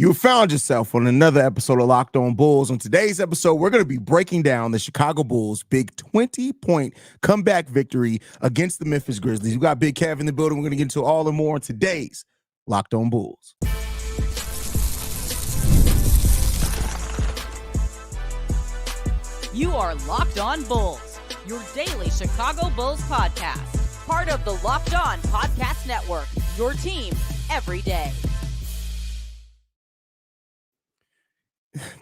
You found yourself on another episode of Locked On Bulls. On today's episode, we're going to be breaking down the Chicago Bulls' big 20-point comeback victory against the Memphis Grizzlies. We got Big Kev in the building. We're going to get into all and more on today's Locked On Bulls. You are Locked On Bulls, your daily Chicago Bulls podcast. Part of the Locked On Podcast Network, your team every day.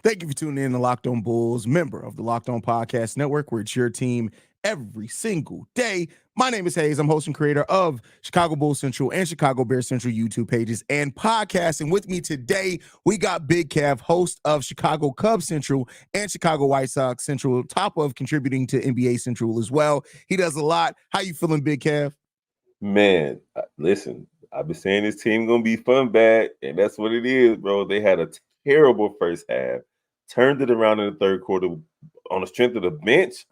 Thank you for tuning in to Locked On Bulls, member of the Locked On Podcast Network, where it's your team every single day. My name is Haize. I'm host and creator of Chicago Bulls Central and Chicago Bears Central YouTube pages and podcasts. And with me today, we got Big Kev, host of Chicago Cubs Central and Chicago White Sox Central, top of contributing to NBA Central as well. He does a lot. How you feeling, Big Kev? Man, listen, I've been saying this team going to be fun bad, and that's what it is, bro. They had a terrible first half, turned it around in the third quarter on the strength of the bench.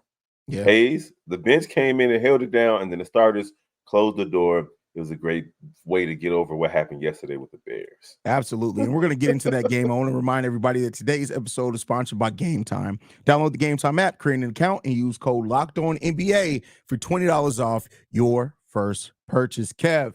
Yeah. Haaize, the bench came in and held it down, and then the starters closed the door. It was a great way to get over what happened yesterday with the Bears. Absolutely. And we're going to get into that game. I want to remind everybody that today's episode is sponsored by Game Time. Download the Game Time app, create an account, and use code LOCKEDONNBA for $20 off your first purchase. Kev,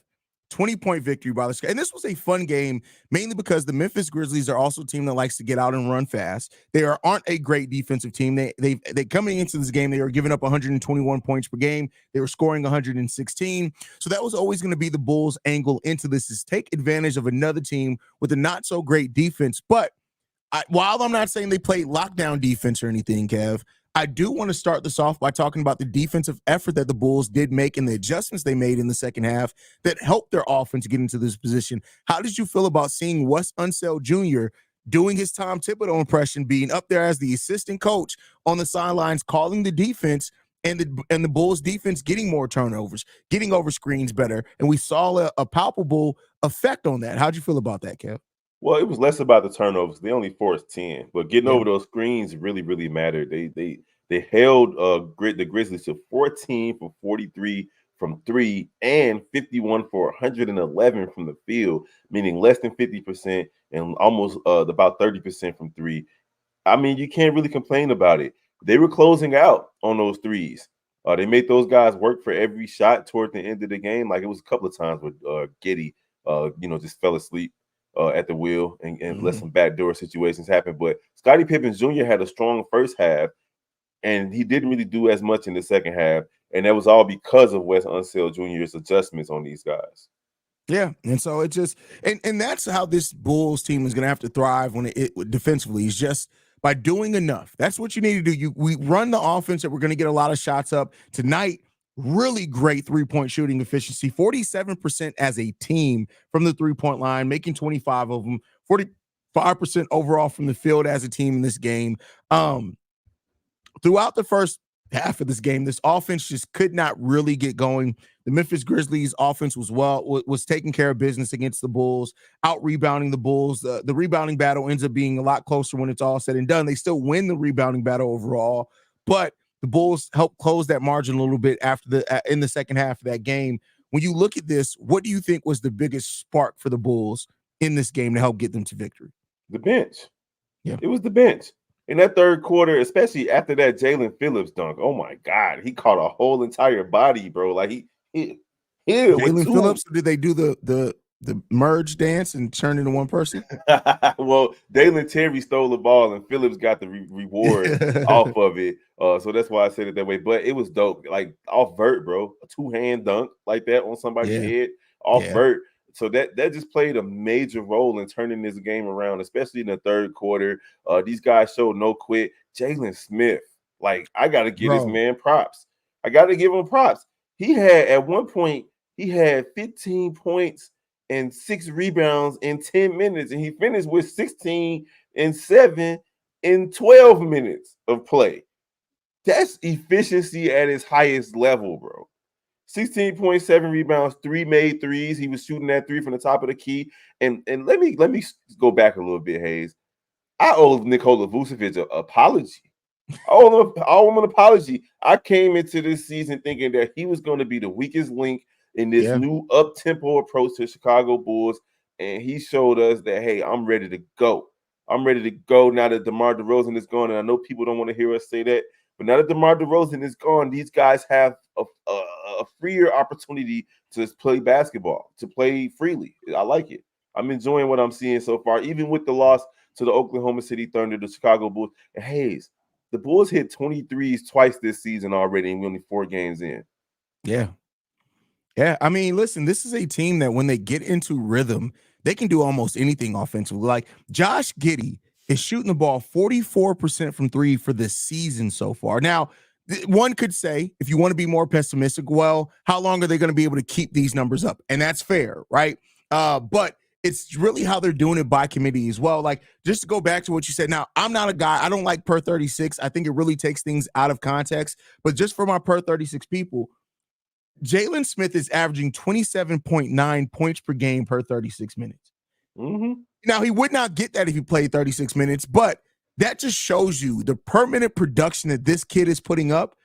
20-point victory by the Chicago. And this was a fun game, mainly because the Memphis Grizzlies are also a team that likes to get out and run fast. They aren't a great defensive team. They coming into this game, they were giving up 121 points per game. They were scoring 116. So that was always going to be the Bulls' angle into this, is take advantage of another team with a not so great defense. But while I'm not saying they played lockdown defense or anything, Kev, I do want to start this off by talking about the defensive effort that the Bulls did make and the adjustments they made in the second half that helped their offense get into this position. How did you feel about seeing Wes Unseld Jr. doing his Tom Thibodeau impression, being up there as the assistant coach on the sidelines, calling the defense, and the Bulls defense getting more turnovers, getting over screens better, and we saw a palpable effect on that. How'd you feel about that, Kev? Well, it was less about the turnovers. They only forced 10, but getting over those screens really, really mattered. They held the Grizzlies to 14 for 43 from three and 51 for 111 from the field, meaning less than 50% and almost about 30% from three. I mean, you can't really complain about it. They were closing out on those threes. They made those guys work for every shot toward the end of the game. Like, it was a couple of times where Giddy, just fell asleep at the wheel and let some backdoor situations happen. But Scottie Pippen Jr. had a strong first half, and he didn't really do as much in the second half. And that was all because of Wes Unseld Jr.'s adjustments on these guys. Yeah, and so it just and that's how this Bulls team is going to have to thrive when it defensively, is just by doing enough. That's what you need to do. We run the offense that we're going to get a lot of shots up tonight. Really great three-point shooting efficiency, 47% as a team from the three-point line, making 25 of them, 45% overall from the field as a team in this game. Throughout the first half of this game, this offense just could not really get going. The Memphis Grizzlies offense was taking care of business against the Bulls, out-rebounding the Bulls. The rebounding battle ends up being a lot closer when it's all said and done. They still win the rebounding battle overall, but the Bulls helped close that margin a little bit in the second half of that game. When you look at this, what do you think was the biggest spark for the Bulls in this game to help get them to victory? The bench. Yeah, it was the bench. In that third quarter, especially after that Jalen Phillips dunk, oh my God, he caught a whole entire body, bro. Like he Jalen Phillips. Did they do the merge dance and turn into one person? Well, Dalen Terry stole the ball and Phillips got the reward off of it. So that's why I said it that way. But it was dope. Like, off vert, bro. A two-hand dunk like that on somebody's head, off vert. So that just played a major role in turning this game around, especially in the third quarter. These guys showed no quit. Jalen Smith, like, I got to give this man props. I got to give him props. He had, at one point, 15 points and 6 rebounds in 10 minutes, and he finished with 16 and 7 in 12 minutes of play. That's efficiency at its highest level, bro. 16.7 rebounds, 3 made threes. He was shooting that three from the top of the key. And let me go back a little bit, Haaize. I owe Nikola Vucevic an apology. I owe him an apology. I came into this season thinking that he was going to be the weakest link in this new up-tempo approach to Chicago Bulls. and he showed us that, hey, I'm ready to go. I'm ready to go now that DeMar DeRozan is gone. And I know people don't want to hear us say that, but now that DeMar DeRozan is gone, these guys have a freer opportunity to play basketball, to play freely. I like it. I'm enjoying what I'm seeing so far, even with the loss to the Oklahoma City Thunder, the Chicago Bulls. And Haaize, the Bulls hit 23s twice this season already, and we're only 4 games in. Yeah. Yeah, I mean, listen, this is a team that when they get into rhythm, they can do almost anything offensively. Like Josh Giddy is shooting the ball 44% from 3 for this season so far. Now, one could say, if you want to be more pessimistic, well, how long are they going to be able to keep these numbers up? And that's fair, right? But it's really how they're doing it by committee as well. Like, just to go back to what you said. Now, I'm not a guy, I don't like per 36. I think it really takes things out of context. But just for my per 36 people, Jalen Smith is averaging 27.9 points per game per 36 minutes. Mm-hmm. Now, he would not get that if he played 36 minutes, but that just shows you the per-minute production that this kid is putting up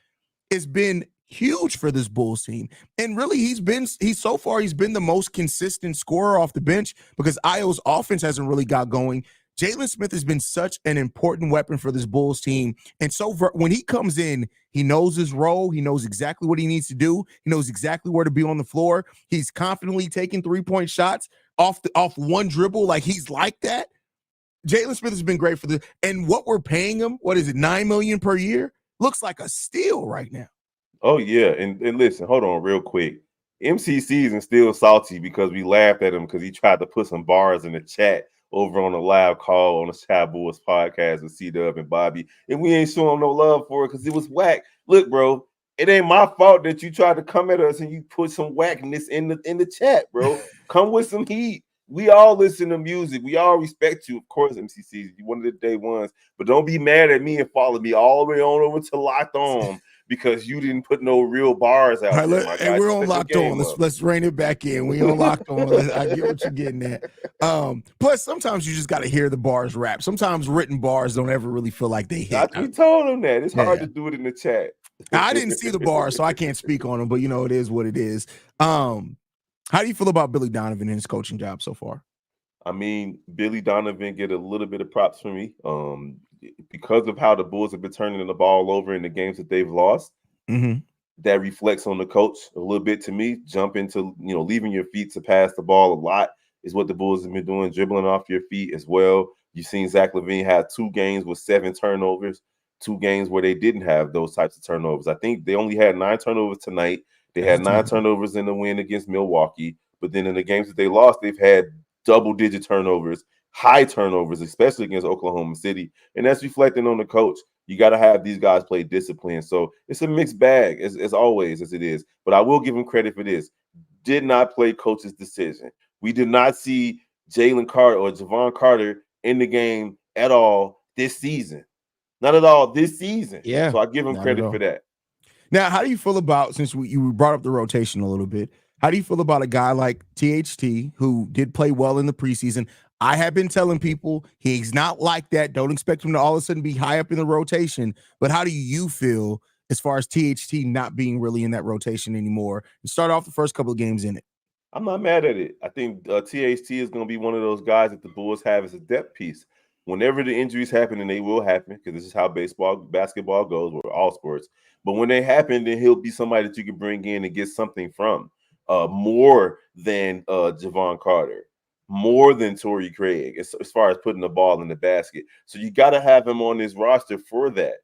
has been huge for this Bulls team. And really, he's been the most consistent scorer off the bench because Io's offense hasn't really got going. Jalen Smith has been such an important weapon for this Bulls team. And so when he comes in, he knows his role. He knows exactly what he needs to do. He knows exactly where to be on the floor. He's confidently taking 3-point shots off one dribble. Like, he's like that. Jalen Smith has been great for this. And what we're paying him, what is it, $9 million per year? Looks like a steal right now. Oh, yeah. And listen, hold on real quick. MC Season still salty because we laughed at him because he tried to put some bars in the chat over on a live call on the Shad Bulls podcast with C-Dub and Bobby. And we ain't showing no love for it because it was whack. Look, bro, it ain't my fault that you tried to come at us and you put some whackness in the chat, bro. Come with some heat. We all listen to music. We all respect you. Of course, MCCs, you one of the day ones. But don't be mad at me and follow me all the way on over to Locked On because you didn't put no real bars out there. And we're on Locked On. Let's rein it back in. We on Locked On. I get what you're getting at. Plus, sometimes you just got to hear the bars rap. Sometimes written bars don't ever really feel like they hit. We told them that. It's hard to do it in the chat. I didn't see the bars, so I can't speak on them. But, it is what it is. How do you feel about Billy Donovan and his coaching job so far? I mean, Billy Donovan get a little bit of props from me because of how the Bulls have been turning the ball over in the games that they've lost. Mm-hmm. That reflects on the coach a little bit to me. Jump into, leaving your feet to pass the ball a lot is what the Bulls have been doing, dribbling off your feet as well. You've seen Zach LaVine have 2 games with 7 turnovers, 2 games where they didn't have those types of turnovers. I think they only had 9 turnovers tonight. They had 9 turnovers in the win against Milwaukee, but then in the games that they lost, they've had double-digit turnovers, high turnovers, especially against Oklahoma City, and that's reflecting on the coach. You got to have these guys play discipline. So it's a mixed bag, as always, as it is. But I will give him credit for this. Did not play coach's decision. We did not see Jalen Carter or Javon Carter in the game at all this season. Not at all this season. Yeah. So I give him credit for that. Now, how do you feel about, since you brought up the rotation a little bit, how do you feel about a guy like THT who did play well in the preseason? I have been telling people he's not like that. Don't expect him to all of a sudden be high up in the rotation. But how do you feel as far as THT not being really in that rotation anymore and start off the first couple of games in it? I'm not mad at it. I think THT is going to be one of those guys that the Bulls have as a depth piece. Whenever the injuries happen, and they will happen, because this is how basketball goes, or all sports. But when they happen, then he'll be somebody that you can bring in and get something from. More than Javon Carter, more than Torrey Craig, as far as putting the ball in the basket. So you got to have him on this roster for that.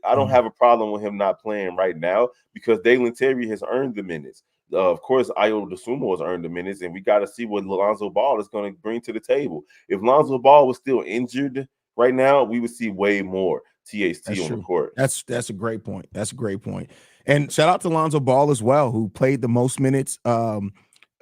I don't have a problem with him not playing right now because Dalen Terry has earned the minutes. Of course, Ayo DeSumo has earned the minutes, and we got to see what Lonzo Ball is going to bring to the table. If Lonzo Ball was still injured right now, we would see way more THT on the court. That's a great point. That's a great point. And shout out to Lonzo Ball as well, who played the most minutes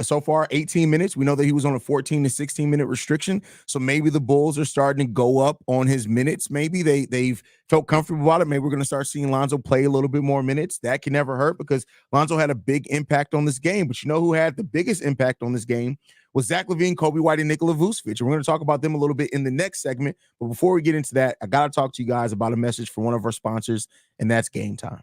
so far, 18 minutes. We know that he was on a 14 to 16 minute restriction. So maybe the Bulls are starting to go up on his minutes. Maybe they've felt comfortable about it. Maybe we're going to start seeing Lonzo play a little bit more minutes. That can never hurt because Lonzo had a big impact on this game. But you know who had the biggest impact on this game was Zach LaVine, Coby White, and Nikola Vucevic. And we're going to talk about them a little bit in the next segment. But before we get into that, I got to talk to you guys about a message from one of our sponsors, and that's Game Time.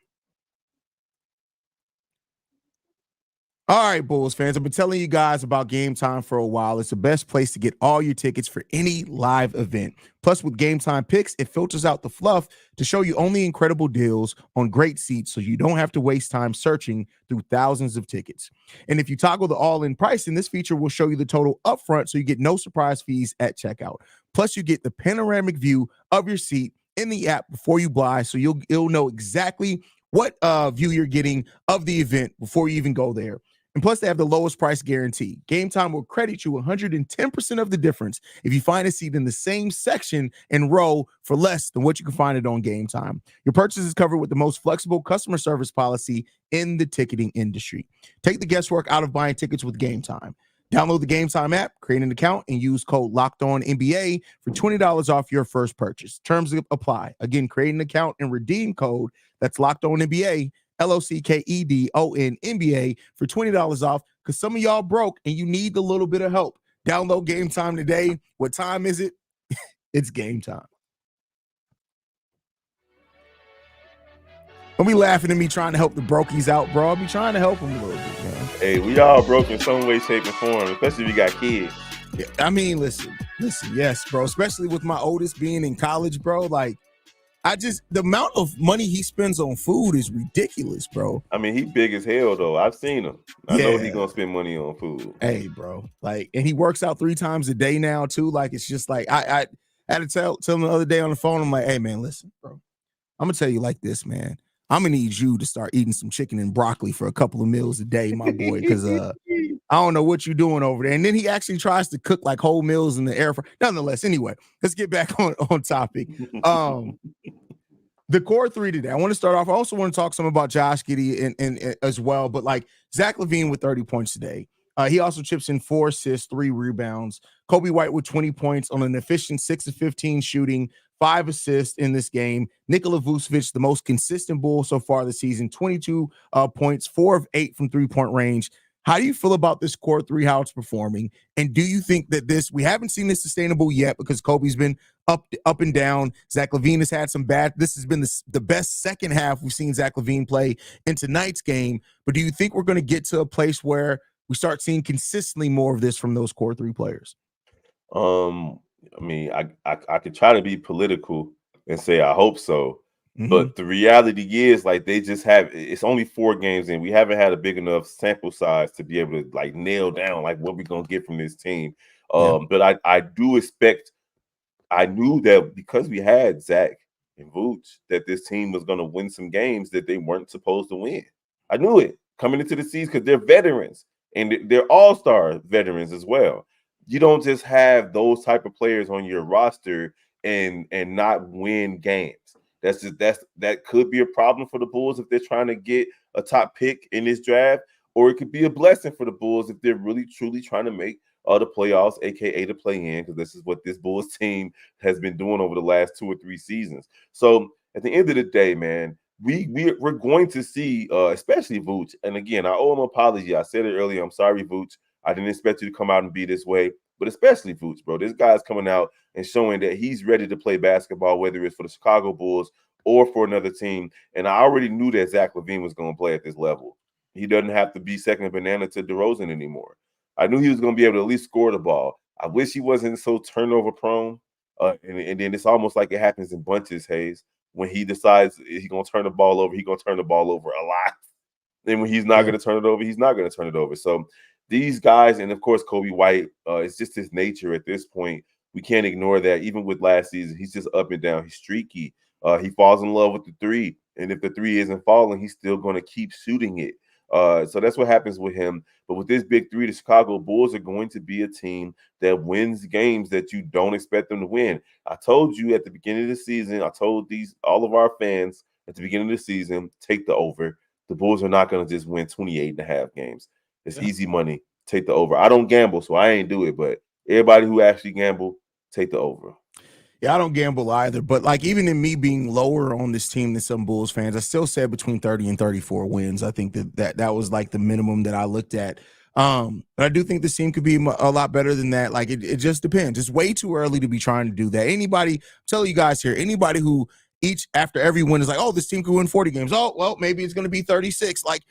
All right, Bulls fans, I've been telling you guys about Game Time for a while. It's the best place to get all your tickets for any live event. Plus, with Game Time Picks, it filters out the fluff to show you only incredible deals on great seats so you don't have to waste time searching through thousands of tickets. And if you toggle the all-in pricing, this feature will show you the total upfront so you get no surprise fees at checkout. Plus, you get the panoramic view of your seat in the app before you buy, so you'll know exactly what view you're getting of the event before you even go there. And plus, they have the lowest price guarantee. Game Time will credit you 110% of the difference if you find a seat in the same section and row for less than what you can find it on Game Time. Your purchase is covered with the most flexible customer service policy in the ticketing industry. Take the guesswork out of buying tickets with Game Time. Download the Game Time app, create an account, and use code LOCKEDONNBA for $20 off your first purchase. Terms apply. Again, create an account and redeem code that's LOCKEDONNBA, LOCKEDON NBA for $20 off, because some of y'all broke and you need a little bit of help. Download Game Time today. What time is it? It's game time. Don't be laughing at me trying to help the brokies out, bro. I'll be trying to help them a little bit, man. Hey, we all broke in some way, shape, and form, especially if you got kids. Yeah, I mean, listen, yes, bro. Especially with my oldest being in college, bro. Like, the amount of money he spends on food is ridiculous, bro. I mean, he big as hell, though. I've seen him. I know he gonna spend money on food. Hey, bro. Like, and he works out 3 times a day now, too. Like, it's just like, I had to tell him the other day on the phone, I'm like, hey, man, listen, bro. I'm gonna tell you like this, man. I'm gonna need you to start eating some chicken and broccoli for a couple of meals a day, my boy, because I don't know what you're doing over there. And then he actually tries to cook like whole meals in the air fryer. Nonetheless, anyway, let's get back on topic. The core 3 today. I want to start off. I also want to talk some about Josh Giddy and as well, but like Zach LaVine with 30 points today. He also chips in 4 assists, 3 rebounds. Coby White with 20 points on an efficient 6 of 15 shooting, 5 assists in this game. Nikola Vucevic, the most consistent Bull so far this season, 22 points, 4 of 8 from 3-point range. How do you feel about this core 3, how it's performing? And do you think that we haven't seen this sustainable yet because Kobe's been up and down. Zach LaVine has had some bad. This has been the best second half we've seen Zach LaVine play in tonight's game. But do you think we're going to get to a place where we start seeing consistently more of this from those core 3 players? I mean, I could try to be political and say I hope so. Mm-hmm. But the reality is, like, they just it's only 4 games in. We haven't had a big enough sample size to be able to like nail down like what we're gonna get from this team. But I do expect. I knew that because we had Zach and Vooch, that this team was gonna win some games that they weren't supposed to win. I knew it coming into the season because they're veterans and they're all-star veterans as well. You don't just have those type of players on your roster and not win games. That could be a problem for the Bulls if they're trying to get a top pick in this draft, or it could be a blessing for the Bulls if they're really truly trying to make the playoffs, aka the play-in, because this is what this Bulls team has been doing over the last 2 or 3 seasons. So at the end of the day, man, we're going to see, especially Vooch. And again, I owe him an apology. I said it earlier. I'm sorry, Vooch. I didn't expect you to come out and be this way. But especially Vooch, bro. This guy's coming out and showing that he's ready to play basketball, whether it's for the Chicago Bulls or for another team. And I already knew that Zach LaVine was going to play at this level. He doesn't have to be second banana to DeRozan anymore. I knew he was going to be able to at least score the ball. I wish he wasn't so turnover prone. And then it's almost like it happens in bunches, Haize. When he decides he's going to turn the ball over, he's going to turn the ball over a lot. Then when he's not going to turn it over, he's not going to turn it over. So these guys, and of course, Coby White, it's just his nature at this point. We can't ignore that. Even with last season, he's just up and down. He's streaky. He falls in love with the 3. And if the 3 isn't falling, he's still going to keep shooting it. So that's what happens with him. But with this big 3, the Chicago Bulls are going to be a team that wins games that you don't expect them to win. I told you at the beginning of the season, I told all of our fans at the beginning of the season, take the over. The Bulls are not going to just win 28.5 games. It's easy money. Take the over. I don't gamble, so I ain't do it. But everybody who actually gamble, take the over. Yeah, I don't gamble either. But like even in me being lower on this team than some Bulls fans, I still said between 30 and 34 wins. I think that was like the minimum that I looked at. But I do think this team could be a lot better than that. Like it just depends. It's way too early to be trying to do that. Anybody, I'm telling you guys here, anybody who after every win is like, oh, this team could win 40 games. Oh, well, maybe it's going to be 36. Like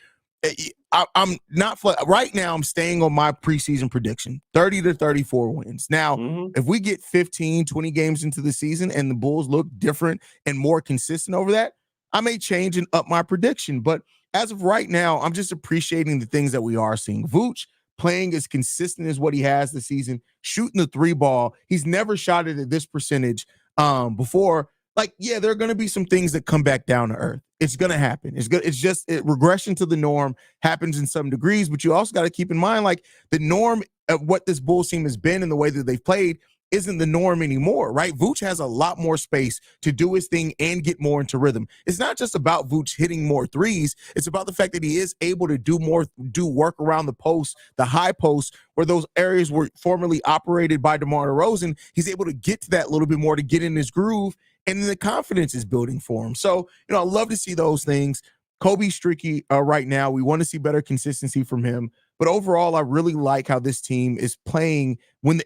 I'm not right now. I'm staying on my preseason prediction, 30 to 34 wins. Now, if we get 15, 20 games into the season and the Bulls look different and more consistent over that, I may change and up my prediction. But as of right now, I'm just appreciating the things that we are seeing. Vooch playing as consistent as what he has this season, shooting the 3 ball. He's never shot it at this percentage before. Like, yeah, there are going to be some things that come back down to earth. It's going to happen. It's just regression to the norm happens in some degrees, but you also got to keep in mind, like, the norm of what this Bulls team has been and the way that they've played isn't the norm anymore, right? Vooch has a lot more space to do his thing and get more into rhythm. It's not just about Vooch hitting more threes. It's about the fact that he is able to do work around the post, the high post, where those areas were formerly operated by DeMar DeRozan. He's able to get to that a little bit more to get in his groove, and then the confidence is building for him. So, I love to see those things. Coby's streaky right now. We want to see better consistency from him. But overall, I really like how this team is playing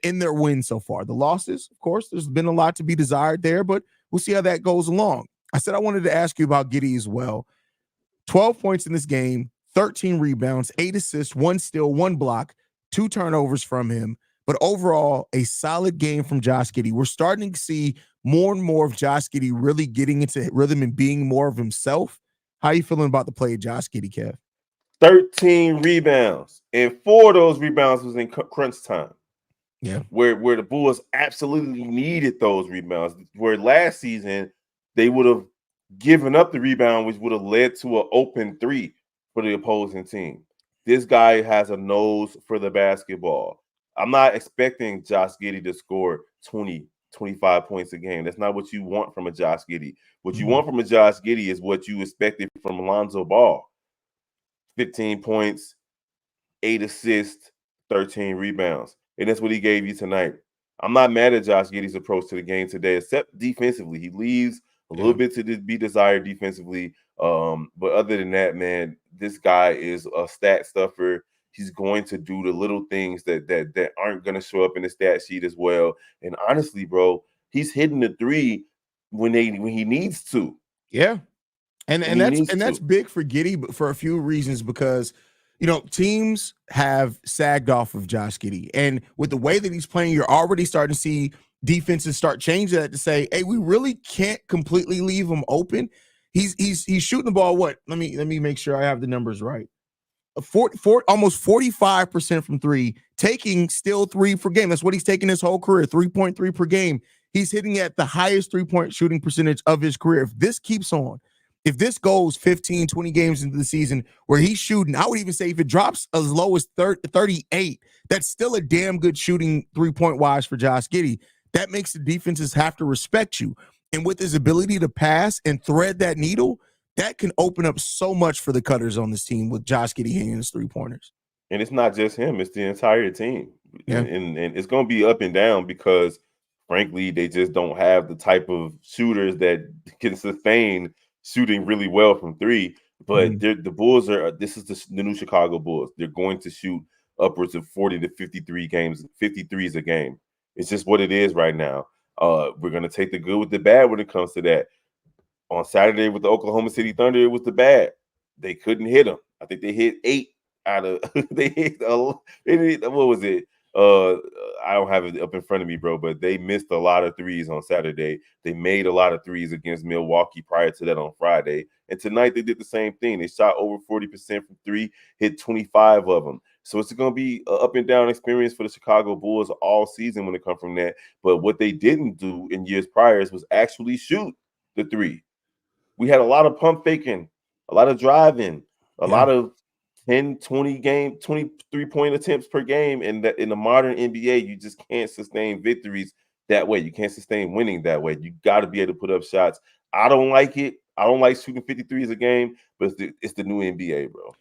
in their wins so far. The losses, of course, there's been a lot to be desired there, but we'll see how that goes along. I said I wanted to ask you about Giddy as well. 12 points in this game, 13 rebounds, 8 assists, 1 steal, 1 block, 2 turnovers from him. But overall, a solid game from Josh Giddy. We're starting to see more and more of Josh Giddy really getting into rhythm and being more of himself. How are you feeling about the play of Josh Giddy, Kev? 13 rebounds, and 4 of those rebounds was in crunch time. Yeah, where the Bulls absolutely needed those rebounds. Where last season they would have given up the rebound, which would have led to an open 3 for the opposing team. This guy has a nose for the basketball. I'm not expecting Josh Giddy to score 20, 25 points a game. That's not what you want from a Josh Giddy. What you want from a Josh Giddy is what you expected from Lonzo Ball. 15 points, 8 assists, 13 rebounds. And that's what he gave you tonight. I'm not mad at Josh Giddy's approach to the game today, except defensively. He leaves a little bit to be desired defensively. But other than that, man, this guy is a stat stuffer. He's going to do the little things that aren't going to show up in the stat sheet as well. And honestly, bro, he's hitting the 3 when he needs to. Yeah. And that's big for Giddy, but for a few reasons, because teams have sagged off of Josh Giddy, and with the way that he's playing, you're already starting to see defenses start changing that to say, hey, we really can't completely leave him open. He's shooting the ball. What? Let me make sure I have the numbers right. Almost 45% from 3, taking still 3 per game. That's what he's taking his whole career, 3.3 per game. He's hitting at the highest 3-point shooting percentage of his career. If this keeps on, if this goes 15, 20 games into the season where he's shooting, I would even say if it drops as low as 38, that's still a damn good shooting 3-point wise for Josh Giddy. That makes the defenses have to respect you. And with his ability to pass and thread that needle, that can open up so much for the cutters on this team with Josh Giddy hitting his 3-pointers. And it's not just him, it's the entire team. Yeah. And it's going to be up and down because, frankly, they just don't have the type of shooters that can sustain shooting really well from 3, but the Bulls this is the new Chicago Bulls. They're going to shoot upwards of 40 to 53s a game. It's just what it is right now. We're going to take the good with the bad when it comes to that. On Saturday with the Oklahoma City Thunder, it was the bad. They couldn't hit them. I think they hit 8 out of what was it? I don't have it up in front of me, bro, but they missed a lot of threes on Saturday. They made a lot of threes against Milwaukee prior to that on Friday. And tonight they did the same thing. They shot over 40% from 3, hit 25 of them. So it's going to be an up and down experience for the Chicago Bulls all season when it comes from that. But what they didn't do in years prior was actually shoot the 3. We had a lot of pump faking, a lot of driving, a lot of 10, 23-point attempts per game. And in the modern NBA, you just can't sustain victories that way. You can't sustain winning that way. You got to be able to put up shots. I don't like it. I don't like shooting 53s a game, but it's the new NBA, bro.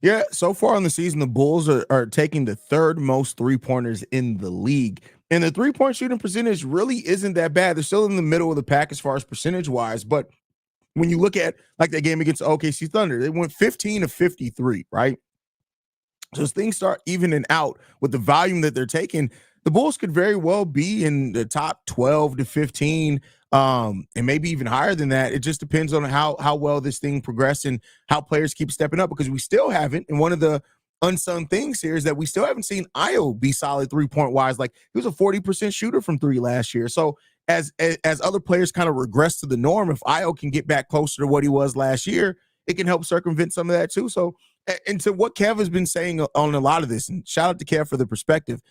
Yeah, so far in the season, the Bulls are taking the 3rd most 3-pointers in the league. And the 3-point shooting percentage really isn't that bad. They're still in the middle of the pack as far as percentage-wise, but when you look at like that game against OKC Thunder, they went 15 of 53, right? So as things start evening out with the volume that they're taking, the Bulls could very well be in the top 12 to 15 and maybe even higher than that. It just depends on how well this thing progressed and how players keep stepping up, because we still haven't. And one of the unsung things here is that we still haven't seen Ayo be solid 3-point wise. Like, he was a 40% shooter from three last year. So as other players kind of regress to the norm, if Ayo can get back closer to what he was last year, it can help circumvent some of that too. So, and to what Kev has been saying on a lot of this, and shout out to Kev for the perspective,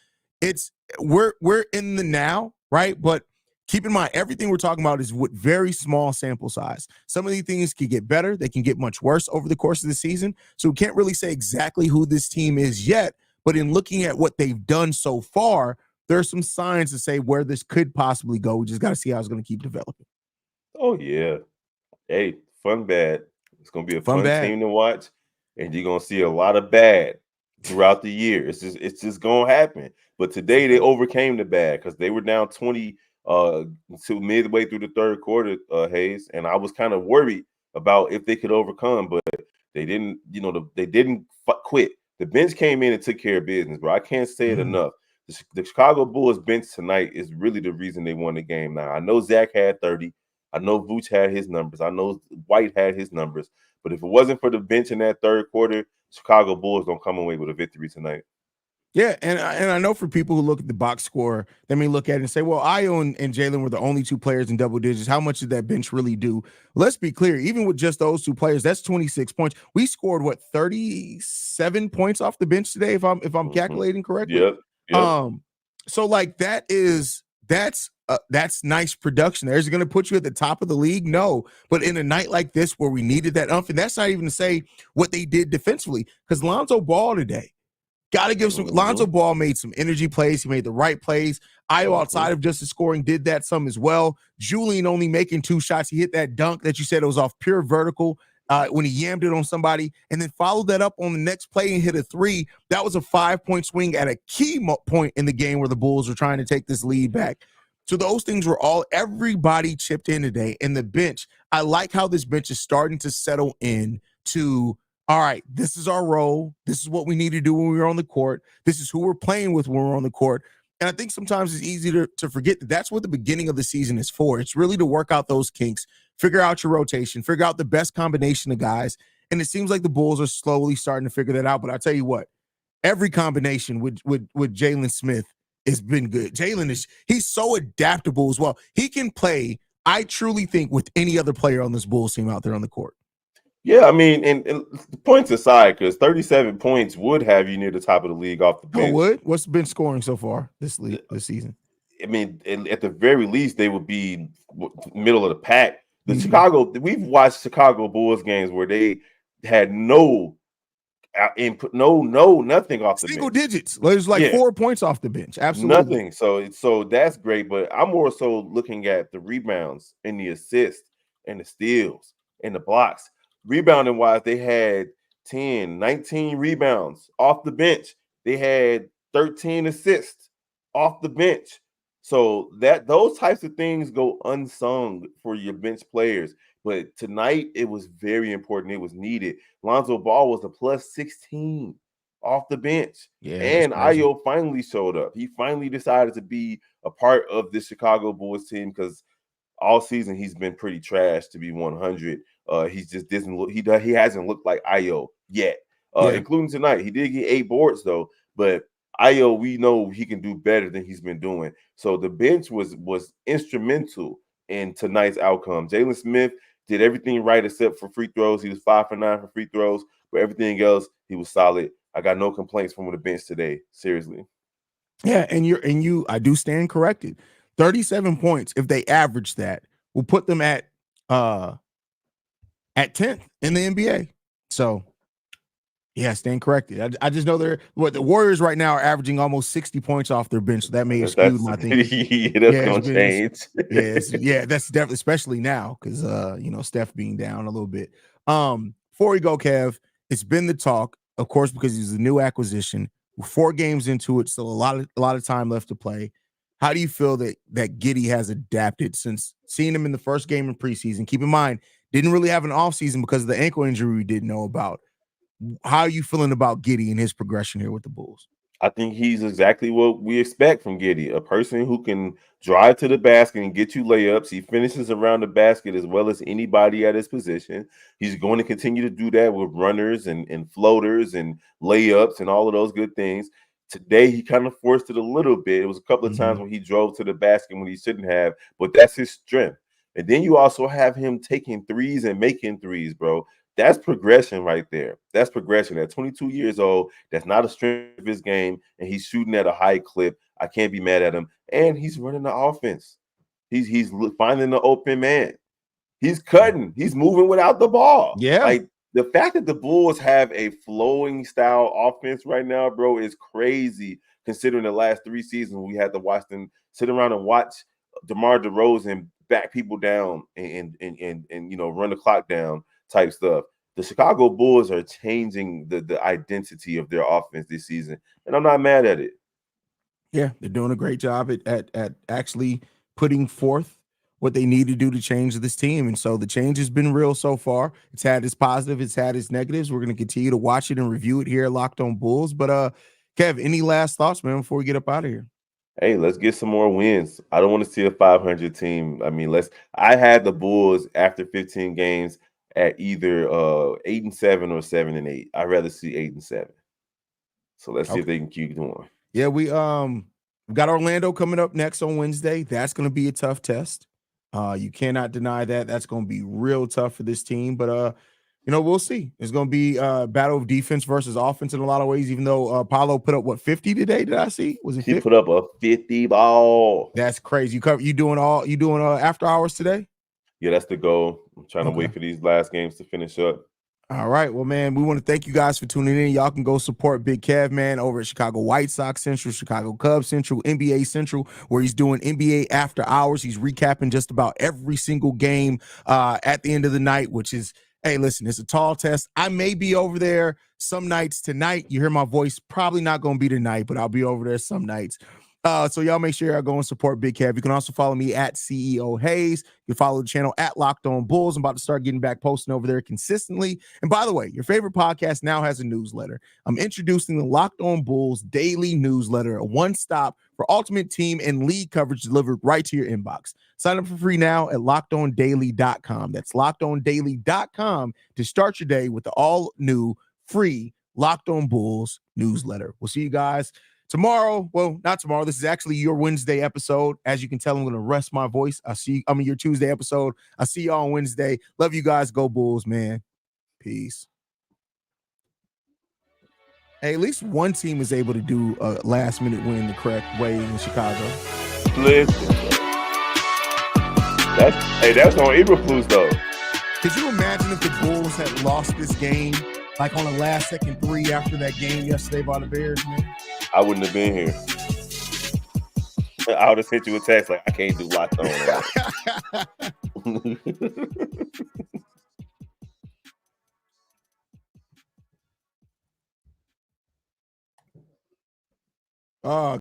it's we're in the now, right? But keep in mind, everything we're talking about is with very small sample size. Some of these things can get better. They can get much worse over the course of the season. So we can't really say exactly who this team is yet. But in looking at what they've done so far, there are some signs to say where this could possibly go. We just got to see how it's going to keep developing. Oh, yeah. Hey, fun bad. It's going to be a fun team to watch. And you're going to see a lot of bad throughout the year. It's just going to happen. But today they overcame the bad because they were down 20 to midway through the third quarter, Haize, and I was kind of worried about if they could overcome, but they didn't. They didn't quit. The bench came in and took care of business, bro. I can't say it enough. The Chicago Bulls bench tonight is really the reason they won the game. Now, I know Zach had 30. I know Vooch had his numbers. I know White had his numbers. But if it wasn't for the bench in that third quarter, Chicago Bulls don't come away with a victory tonight. Yeah, and I know for people who look at the box score, they may look at it and say, well, Ayo and Jalen were the only two players in double digits. How much did that bench really do? Let's be clear. Even with just those two players, that's 26 points. We scored, 37 points off the bench today, if I'm calculating correctly? Yep. So, like, that's nice production. Is it going to put you at the top of the league? No. But in a night like this where we needed that and that's not even to say what they did defensively, because Lonzo Ball today. Got to give some. Lonzo Ball made some energy plays. He made the right plays. Ayo, outside of just the scoring, did that some as well. Julian only making 2 shots. He hit that dunk that you said it was off pure vertical when he yammed it on somebody, and then followed that up on the next play and hit a 3. That was a 5-point swing at a key point in the game where the Bulls were trying to take this lead back. So those things were everybody chipped in today. And the bench, I like how this bench is starting to settle in to, all right, this is our role. This is what we need to do when we're on the court. This is who we're playing with when we're on the court. And I think sometimes it's easy to forget that that's what the beginning of the season is for. It's really to work out those kinks, figure out your rotation, figure out the best combination of guys. And it seems like the Bulls are slowly starting to figure that out. But I'll tell you what, every combination with Jalen Smith has been good. Jalen he's so adaptable as well. He can play, I truly think, with any other player on this Bulls team out there on the court. Yeah, I mean, and points aside, because 37 points would have you near the top of the league off the bench. Oh, would? What's been scoring so far this season? I mean, at the very least, they would be middle of the pack. We've watched Chicago Bulls games where they had no input, nothing off the single bench. Digits. There's 4 points off the bench. Absolutely nothing. So that's great. But I'm more so looking at the rebounds and the assists and the steals and the blocks. Rebounding wise, they had 10, 19 rebounds off the bench. They had 13 assists off the bench. So those types of things go unsung for your bench players. But tonight, it was very important. It was needed. Lonzo Ball was a plus 16 off the bench. Yeah, and Ayo finally showed up. He finally decided to be a part of the Chicago Bulls team because all season he's been pretty trash, to be 100. He just doesn't look. He hasn't looked like Ayo yet, including tonight. He did get 8 boards though, but Ayo, we know he can do better than he's been doing. So the bench was instrumental in tonight's outcome. Jalen Smith did everything right except for free throws. He was 5 for 9 for free throws, but everything else he was solid. I got no complaints from the bench today. Seriously. Yeah, and I do stand corrected. 37 points, if they average that, will put them at 10th in the NBA. So, yeah, stand corrected. I just know the Warriors right now are averaging almost 60 points off their bench. So that may have skewed my thinking. That's going to change. That's definitely, especially now because, Steph being down a little bit. Before we go, Kev, it's been the talk, of course, because he's a new acquisition. We're 4 games into it, still a lot of time left to play. How do you feel that Giddy has adapted since seeing him in the first game in preseason? Keep in mind, didn't really have an offseason because of the ankle injury we didn't know about. How are you feeling about Giddy and his progression here with the Bulls? I think he's exactly what we expect from Giddy, a person who can drive to the basket and get you layups. He finishes around the basket as well as anybody at his position. He's going to continue to do that with runners and floaters and layups and all of those good things. Today, he kind of forced it a little bit. It was a couple of times when he drove to the basket when he shouldn't have, but that's his strength. And then you also have him taking threes and making threes, bro. That's progression right there. That's progression. At 22 years old, that's not a strength of his game, and he's shooting at a high clip. I can't be mad at him. And he's running the offense. He's finding the open man. He's cutting. He's moving without the ball. Yeah. Like the fact that the Bulls have a flowing style offense right now, bro, is crazy considering the last 3 seasons we had to watch them sit around and watch DeMar DeRozan back people down and run the clock down type stuff. The Chicago Bulls are changing the identity of their offense this season, and I'm not mad at it. Yeah, they're doing a great job at actually putting forth what they need to do to change this team. And so the change has been real so far. It's had its positive, it's had its negatives. We're going to continue to watch it and review it here at Locked On Bulls. But Kev, any last thoughts, man, before we get up out of here? Hey, let's get some more wins. I don't want to see a 500 team. I mean, I had the Bulls after 15 games at either 8-7 or 7-8. I'd rather see 8-7. So let's see if they can keep going. Yeah, we got Orlando coming up next on Wednesday. That's going to be a tough test. You cannot deny that. That's going to be real tough for this team. But we'll see. It's going to be a battle of defense versus offense in a lot of ways. Even though Paolo put up 50 today? Did I see? Was it 50? He put up a 50 ball. That's crazy. You doing after hours today? Yeah, that's the goal. I'm trying to wait for these last games to finish up. All right. Well, man, we want to thank you guys for tuning in. Y'all can go support Big Kev, man, over at Chicago White Sox Central, Chicago Cubs Central, NBA Central, where he's doing NBA after hours. He's recapping just about every single game at the end of the night, which is, hey, listen, it's a tall test. I may be over there some nights tonight. You hear my voice, probably not going to be tonight, but I'll be over there some nights. So y'all make sure y'all go and support Big Kev. You can also follow me at CEO Haize. You can follow the channel at Locked On Bulls. I'm about to start getting back posting over there consistently. And by the way, your favorite podcast now has a newsletter. I'm introducing the Locked On Bulls daily newsletter, a one-stop for ultimate team and league coverage delivered right to your inbox. Sign up for free now at lockedondaily.com. That's lockedondaily.com to start your day with the all-new free Locked On Bulls newsletter. We'll see you guys tomorrow. Well, not tomorrow. This is actually your Wednesday episode. As you can tell, I'm going to rest my voice. Your Tuesday episode. I'll see y'all on Wednesday. Love you guys. Go Bulls, man. Peace. Hey, at least one team is able to do a last-minute win the correct way in Chicago. Listen. That's on Eberflus, though. Could you imagine if the Bulls had lost this game, like on a last-second 3 after that game yesterday by the Bears, man? I wouldn't have been here. I would have sent you a text like, I can't do Locked On.